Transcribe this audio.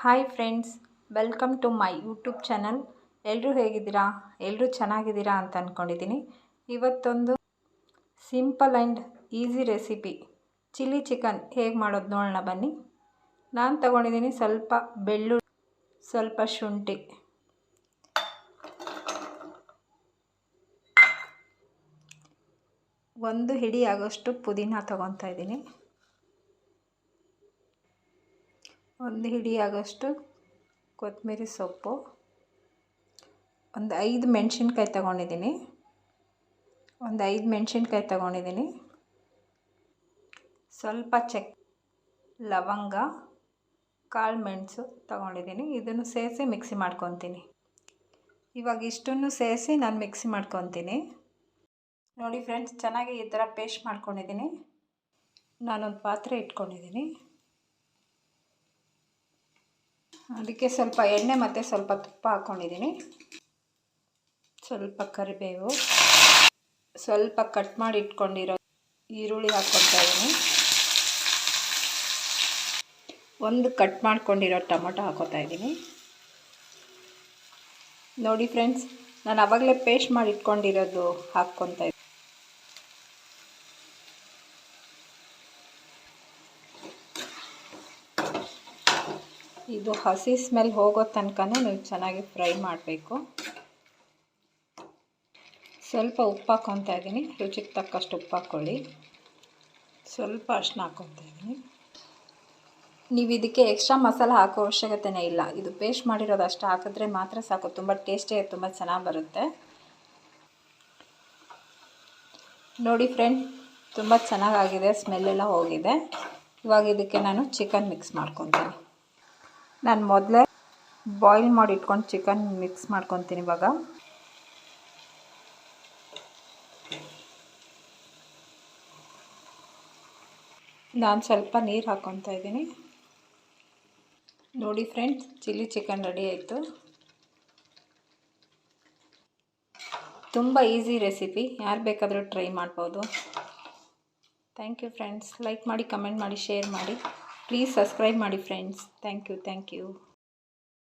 Hi friends, welcome to my YouTube channel. ಎಲ್ಲರೂ ಹೇಗಿದ್ದೀರಾ? ಎಲ್ಲರೂ ಚೆನ್ನಾಗಿದ್ದೀರಾ ಅಂತ ಅಂದ್ಕೊಂಡಿದ್ದೀನಿ. ಇವತ್ತೊಂದು simple and easy recipe chilli chicken ಹೇಗೆ ಮಾಡೋದು ನೋಡೋಣ ಬನ್ನಿ. ನಾನು ತಗೊಂಡಿದ್ದೀನಿ ಸ್ವಲ್ಪ ಬೆಳ್ಳುಳ್ಳಿ, ಸ್ವಲ್ಪ ಶುಂಠಿ, ಒಂದು ಹಿಡಿ ಆಗೋಷ್ಟು ಪುದೀನ ತೊಗೊತಾ ಇದ್ದೀನಿ, ಒಂದು ಹಿಡಿ ಆಗೋಷ್ಟು ಕೊತ್ತಂಬರಿ ಸೊಪ್ಪು, ಒಂದು 5 ಮೆಣಸಿನ್ಕಾಯಿ ತಗೊಂಡಿದ್ದೀನಿ, ಸ್ವಲ್ಪ ಲವಂಗ, ಕಾಳು ಮೆಣಸು ತಗೊಂಡಿದ್ದೀನಿ. ಇದನ್ನು ಸೇರಿಸಿ ಮಿಕ್ಸಿ ಮಾಡ್ಕೊತೀನಿ. ಇವಾಗ ಇಷ್ಟನ್ನು ಸೇರಿಸಿ ನಾನು ಮಿಕ್ಸಿ ಮಾಡ್ಕೊತೀನಿ. ನೋಡಿ ಫ್ರೆಂಡ್ಸ್, ಚೆನ್ನಾಗಿ ಈ ಥರ ಪೇಸ್ಟ್ ಮಾಡ್ಕೊಂಡಿದ್ದೀನಿ. ನಾನೊಂದು ಪಾತ್ರೆ ಇಟ್ಕೊಂಡಿದ್ದೀನಿ. ಅದಕ್ಕೆ ಸ್ವಲ್ಪ ಎಣ್ಣೆ ಮತ್ತು ಸ್ವಲ್ಪ ತುಪ್ಪ ಹಾಕ್ಕೊಂಡಿದ್ದೀನಿ. ಸ್ವಲ್ಪ ಕರಿಬೇವು, ಸ್ವಲ್ಪ ಕಟ್ ಮಾಡಿ ಇಟ್ಕೊಂಡಿರೋ ಈರುಳ್ಳಿ ಹಾಕ್ಕೊಳ್ತಾ ಇದ್ದೀನಿ. ಒಂದು ಕಟ್ ಮಾಡ್ಕೊಂಡಿರೋ ಟೊಮೊಟೊ ಹಾಕ್ಕೊತಾ ಇದ್ದೀನಿ. ನೋಡಿ ಫ್ರೆಂಡ್ಸ್, ನಾನು ಆವಾಗಲೇ ಪೇಸ್ಟ್ ಮಾಡಿ ಇಟ್ಕೊಂಡಿರೋದು ಹಾಕ್ಕೊತಾ ಇದ್ದೀನಿ. ಇದು ಹಸಿ ಸ್ಮೆಲ್ ಹೋಗೋ ತನಕ ನೀವು ಚೆನ್ನಾಗಿ ಫ್ರೈ ಮಾಡಬೇಕು. ಸ್ವಲ್ಪ ಉಪ್ಪು ಹಾಕ್ಕೊತಾ ಇದ್ದೀನಿ. ರುಚಿಗೆ ತಕ್ಕಷ್ಟು ಉಪ್ಪು ಹಾಕ್ಕೊಳ್ಳಿ. ಸ್ವಲ್ಪ ಅರಿಶಿನ ಹಾಕ್ಕೊತಾ ಇದ್ದೀನಿ. ನೀವು ಇದಕ್ಕೆ ಎಕ್ಸ್ಟ್ರಾ ಮಸಾಲೆ ಹಾಕೋ ಅವಶ್ಯಕತೆಯೇ ಇಲ್ಲ. ಇದು ಪೇಸ್ಟ್ ಮಾಡಿರೋದು ಅಷ್ಟು ಹಾಕಿದ್ರೆ ಮಾತ್ರ ಸಾಕು. ತುಂಬ ಟೇಸ್ಟಿಯಾಗಿ ತುಂಬ ಚೆನ್ನಾಗಿ ಬರುತ್ತೆ. ನೋಡಿ ಫ್ರೆಂಡ್, ತುಂಬ ಚೆನ್ನಾಗಾಗಿದೆ, ಸ್ಮೆಲ್ಲೆಲ್ಲ ಹೋಗಿದೆ. ಇವಾಗ ಇದಕ್ಕೆ ನಾನು ಚಿಕನ್ ಮಿಕ್ಸ್ ಮಾಡ್ಕೊತೀನಿ. ನಾನು ಮೊದಲೇ ಬಾಯ್ಲ್ ಮಾಡಿ ಇಟ್ಕೊಂಡು ಚಿಕನ್ ಮಿಕ್ಸ್ ಮಾಡ್ಕೊತೀನಿ. ಇವಾಗ ನಾನು ಸ್ವಲ್ಪ ನೀರು ಹಾಕ್ಕೊತಾ ಇದ್ದೀನಿ. ನೋಡಿ ಫ್ರೆಂಡ್ಸ್, ಚಿಲ್ಲಿ ಚಿಕನ್ ರೆಡಿ ಆಯಿತು. ತುಂಬ ಈಸಿ ರೆಸಿಪಿ, ಯಾರು ಬೇಕಾದರೂ ಟ್ರೈ ಮಾಡ್ಬೋದು. Thank you friends. ಲೈಕ್ ಮಾಡಿ, ಕಮೆಂಟ್ ಮಾಡಿ, ಶೇರ್ ಮಾಡಿ. ಪ್ಲೀಸ್ ಸಬ್ಸ್ಕ್ರೈಬ್ ಮಾಡಿ ಫ್ರೆಂಡ್ಸ್. Thank you.